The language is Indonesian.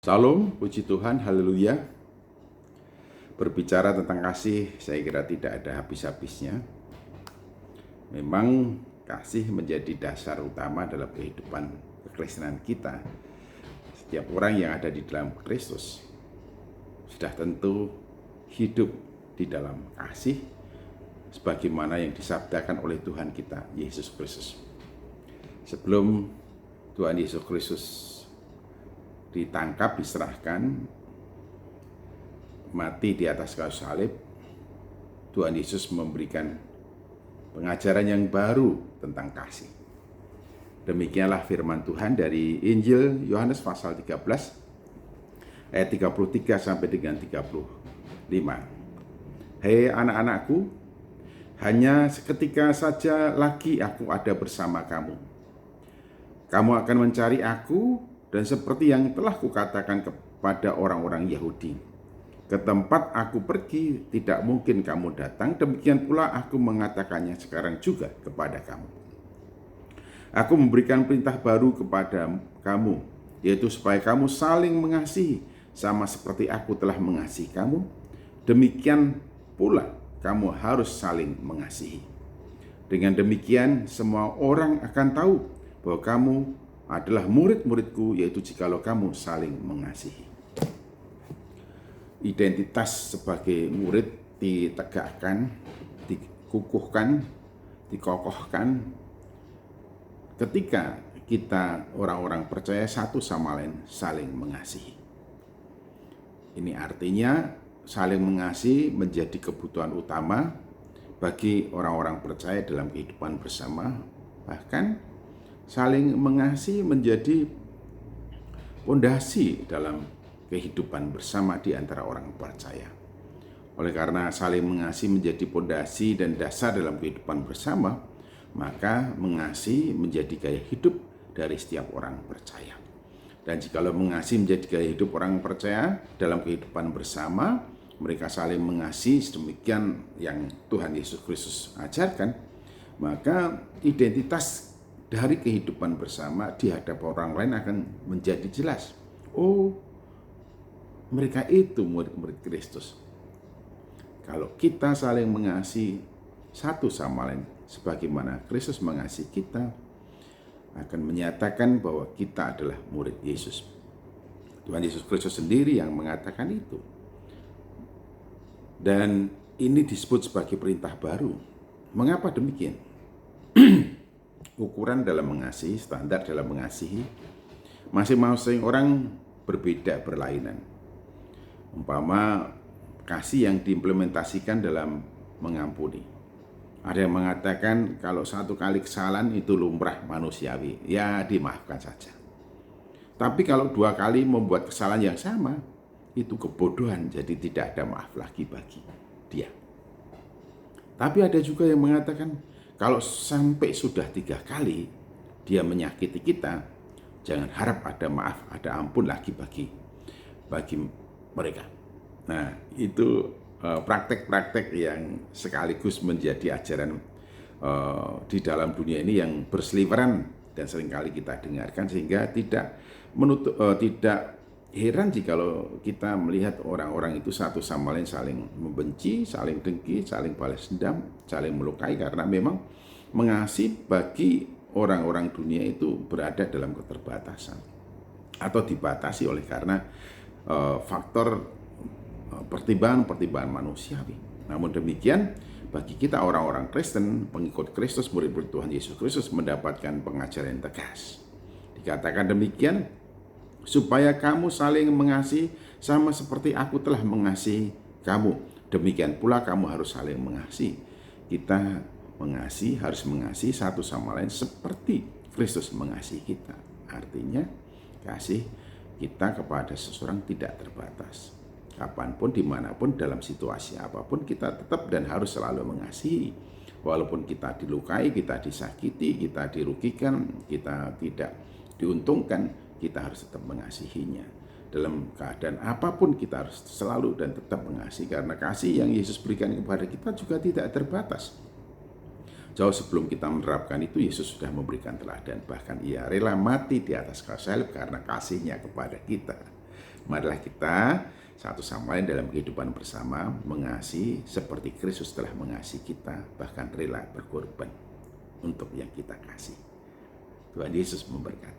Salam, puji Tuhan, haleluya. Berbicara tentang kasih, saya kira tidak ada habis-habisnya. Memang kasih menjadi dasar utama dalam kehidupan kekristenan kita. Setiap orang yang ada di dalam Kristus sudah tentu hidup di dalam kasih, sebagaimana yang disabdakan oleh Tuhan kita, Yesus Kristus. Sebelum Tuhan Yesus Kristus ditangkap, diserahkan, mati di atas kayu salib, Tuhan Yesus memberikan pengajaran yang baru tentang kasih. Demikianlah firman Tuhan dari Injil Yohanes pasal 13 ayat 33 sampai dengan 35. Hei anak-anakku, hanya seketika saja lagi aku ada bersama kamu. Kamu akan mencari aku, dan seperti yang telah kukatakan kepada orang-orang Yahudi, ke tempat aku pergi tidak mungkin kamu datang, demikian pula aku mengatakannya sekarang juga kepada kamu. Aku memberikan perintah baru kepada kamu, yaitu supaya kamu saling mengasihi, sama seperti aku telah mengasihi kamu, demikian pula kamu harus saling mengasihi. Dengan demikian semua orang akan tahu bahwa kamu adalah murid-muridku, yaitu jikalau kamu saling mengasihi. Identitas sebagai murid ditegakkan, dikukuhkan, dikokohkan ketika kita orang-orang percaya satu sama lain saling mengasihi. Ini artinya saling mengasihi menjadi kebutuhan utama bagi orang-orang percaya dalam kehidupan bersama. Bahkan saling mengasihi menjadi pondasi dalam kehidupan bersama di antara orang percaya. Oleh karena saling mengasihi menjadi pondasi dan dasar dalam kehidupan bersama, maka mengasihi menjadi gaya hidup dari setiap orang percaya. Dan jikalau mengasihi menjadi gaya hidup orang percaya dalam kehidupan bersama, mereka saling mengasihi sedemikian yang Tuhan Yesus Kristus ajarkan, maka identitas dari kehidupan bersama di hadapan orang lain akan menjadi jelas. Oh, mereka itu murid-murid Kristus. Kalau kita saling mengasihi satu sama lain sebagaimana Kristus mengasihi kita, akan menyatakan bahwa kita adalah murid Yesus. Tuhan Yesus Kristus sendiri yang mengatakan itu. Dan ini disebut sebagai perintah baru. Mengapa demikian? Ukuran dalam mengasihi, standar dalam mengasihi, masing-masing orang berbeda, berlainan. Umpama kasih yang diimplementasikan dalam mengampuni. Ada yang mengatakan kalau satu kali kesalahan itu lumrah manusiawi, ya dimaafkan saja. Tapi kalau dua kali membuat kesalahan yang sama, itu kebodohan, jadi tidak ada maaf lagi bagi dia. Tapi ada juga yang mengatakan kalau sampai sudah 3 kali dia menyakiti kita, jangan harap ada maaf, ada ampun lagi bagi mereka. Nah, itu praktek-praktek yang sekaligus menjadi ajaran di dalam dunia ini yang berseliweran dan seringkali kita dengarkan, sehingga tidak heran jikalau kita melihat orang-orang itu satu sama lain saling membenci, saling dengki, saling balas dendam, saling melukai, karena memang mengasihi bagi orang-orang dunia itu berada dalam keterbatasan atau dibatasi oleh karena faktor pertimbangan manusiawi. Namun demikian, bagi kita orang-orang Kristen, pengikut Kristus, murid-murid Tuhan Yesus Kristus mendapatkan pengajaran tegas. Dikatakan demikian, supaya kamu saling mengasihi sama seperti aku telah mengasihi kamu, demikian pula kamu harus saling mengasihi. Kita mengasihi, harus mengasihi satu sama lain seperti Kristus mengasihi kita. Artinya kasih kita kepada seseorang tidak terbatas. Kapanpun, dimanapun, dalam situasi apapun, kita tetap dan harus selalu mengasihi. Walaupun kita dilukai, kita disakiti, kita dirugikan, kita tidak diuntungkan, kita harus tetap mengasihinya. Dalam keadaan apapun kita harus selalu dan tetap mengasihi, karena kasih yang Yesus berikan kepada kita juga tidak terbatas. Jauh sebelum kita menerapkan itu, Yesus sudah memberikan teladan. Bahkan ia rela mati di atas kayu salib karena kasihnya kepada kita. Marilah kita satu sama lain dalam kehidupan bersama mengasihi seperti Kristus telah mengasihi kita, bahkan rela berkorban untuk yang kita kasih. Tuhan Yesus memberkati.